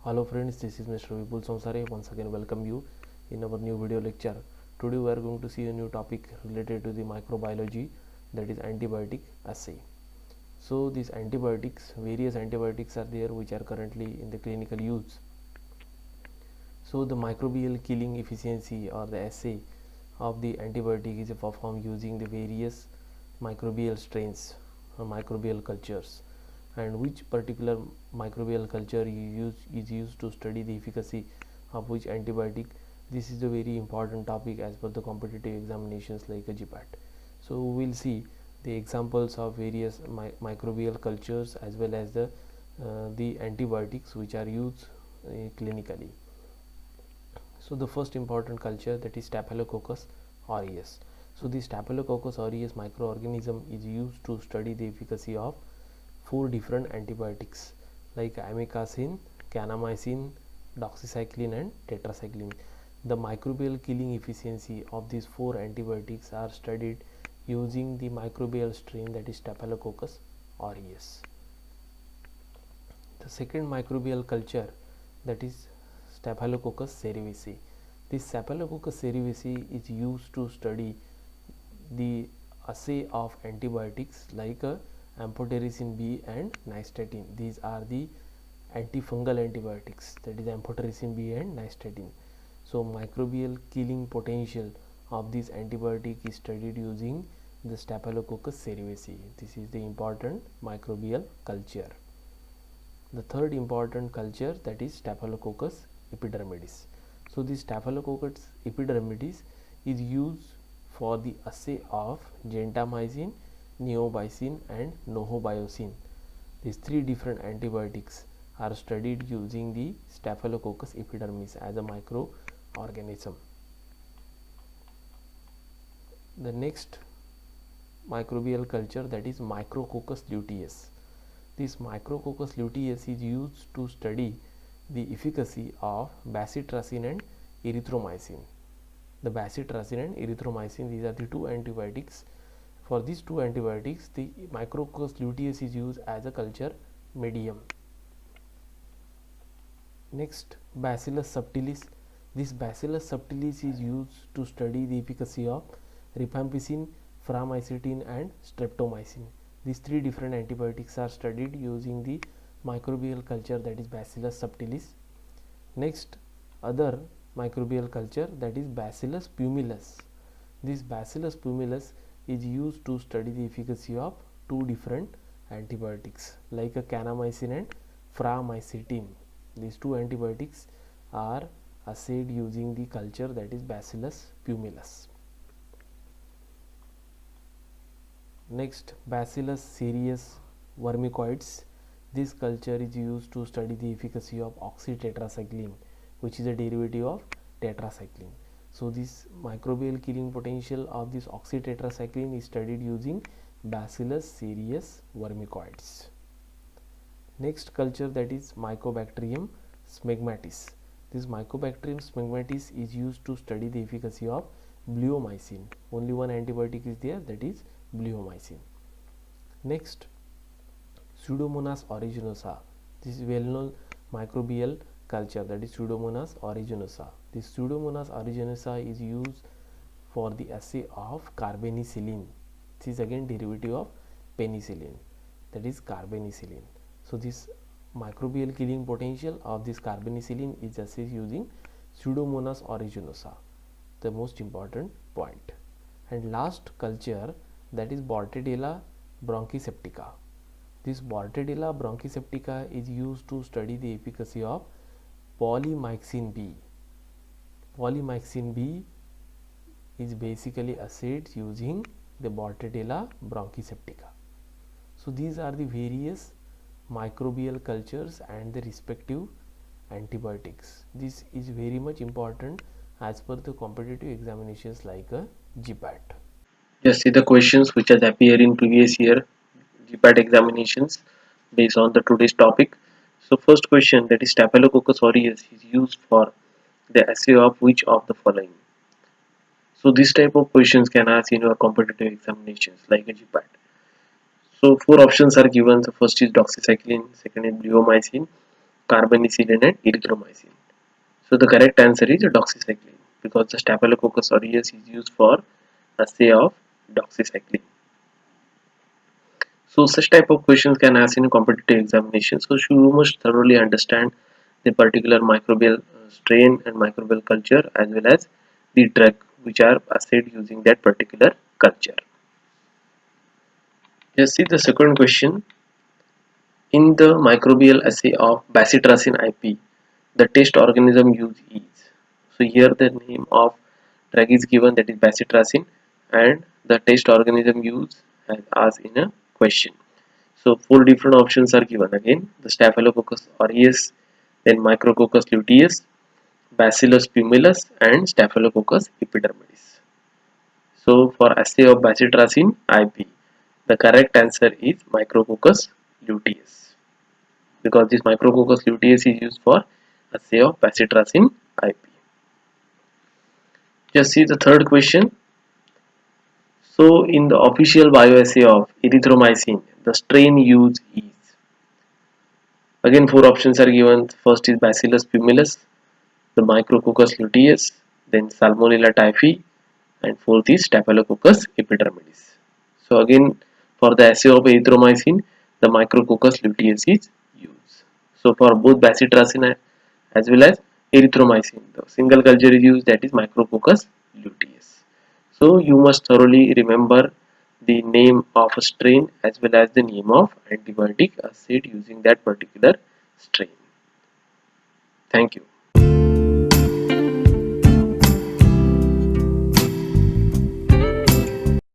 Hello friends, this is Mr. Vipul Somsare. Once again welcome you in our new video lecture. Today we are going to see a new topic related to the microbiology, that is antibiotic assay. So these antibiotics, various antibiotics are there which are currently in the clinical use. So the microbial killing efficiency or the assay of the antibiotic is performed using the various microbial strains or microbial cultures, and which particular microbial culture is used to study the efficacy of which antibiotic. This is a very important topic as per the competitive examinations like a GPAT. So we will see the examples of various microbial cultures as well as the antibiotics which are used clinically. So the first important culture, that is Staphylococcus aureus. So the Staphylococcus aureus microorganism is used to study the efficacy of 4 different antibiotics like amikacin, kanamycin, doxycycline and tetracycline. The microbial killing efficiency of these 4 antibiotics are studied using the microbial strain, that is Staphylococcus aureus. The second microbial culture, that is Staphylococcus cerevisiae. This Staphylococcus cerevisiae is used to study the assay of antibiotics like amphotericin B and nystatin. These are the antifungal antibiotics, that is amphotericin B and nystatin. So microbial killing potential of this antibiotic is studied using the Staphylococcus cerevisiae. This is the important microbial culture. The third important culture, that is Staphylococcus epidermidis. So this Staphylococcus epidermidis is used for the assay of gentamicin, neomycin and novobiocin. These 3 different antibiotics are studied using the Staphylococcus epidermis as a microorganism. The next microbial culture, that is Micrococcus luteus. This Micrococcus luteus is used to study the efficacy of bacitracin and erythromycin. The bacitracin and erythromycin, these are the 2 antibiotics. For these 2 antibiotics, the Micrococcus luteus is used as a culture medium. Next, Bacillus subtilis. This Bacillus subtilis is used to study the efficacy of rifampicin, pramycetin and streptomycin. These 3 different antibiotics are studied using the microbial culture, that is Bacillus subtilis. Next, other microbial culture, that is Bacillus pumilus. This Bacillus pumilus is used to study the efficacy of 2 different antibiotics like a kanamycin and pramycetin. These 2 antibiotics are assayed using the culture, that is Bacillus pumilus. Next, Bacillus cereus vermicoides. This culture is used to study the efficacy of oxytetracycline, which is a derivative of tetracycline. So this microbial killing potential of this oxytetracycline is studied using Bacillus cereus vermicoides. Next culture, that is Mycobacterium smegmatis. This Mycobacterium smegmatis is used to study the efficacy of bleomycin. Only one antibiotic is there, that is bleomycin. Next, Pseudomonas aeruginosa. This is well-known microbial culture, that is Pseudomonas aeruginosa. This Pseudomonas aeruginosa is used for the assay of carbanicillin. This is again derivative of penicillin, that is carbanicillin. So this microbial killing potential of this carbanicillin is assessed using Pseudomonas aeruginosa, the most important point. And last culture, that is Bordetella bronchiseptica. This Bordetella bronchiseptica is used to study the efficacy of polymyxin B. Polymyxin B is basically assayed using the Bordetella bronchiseptica. So these are the various microbial cultures and the respective antibiotics. This is very much important as per the competitive examinations like a GPAT. Just see the questions which has appeared in previous year GPAT examinations based on the today's topic. So first question, that is Staphylococcus aureus is used for the assay of which of the following? So this type of questions can ask in your competitive examinations like a GPAT. So 4 options are given. The first is doxycycline, second is bleomycin, carbanicillin and erythromycin. So the correct answer is doxycycline because the Staphylococcus aureus is used for assay of doxycycline. So such type of questions can ask in a competitive examination. So you must thoroughly understand the particular microbial strain and microbial culture as well as the drug which are assayed using that particular culture. Just see the second question. In the microbial assay of bacitracin IP, the test organism used is. So here the name of drug is given, that is bacitracin, and the test organism used as asked in a question. So four different options are given again: the Staphylococcus aureus, then Micrococcus luteus, Bacillus pumilus, and Staphylococcus epidermidis. So for assay of bacitracin IP, the correct answer is Micrococcus luteus because this Micrococcus luteus is used for assay of bacitracin IP. Just see the third question. So in the official bioassay of erythromycin, the strain used is. Again, four options are given. First is Bacillus pumilus, the Micrococcus luteus, then Salmonella typhi, and fourth is Staphylococcus epidermidis. So again, for the assay of erythromycin, the Micrococcus luteus is used. So for both bacitracin as well as erythromycin, the single culture is used, that is Micrococcus luteus. So you must thoroughly remember the name of a strain as well as the name of antibiotic assayed using that particular strain. Thank you.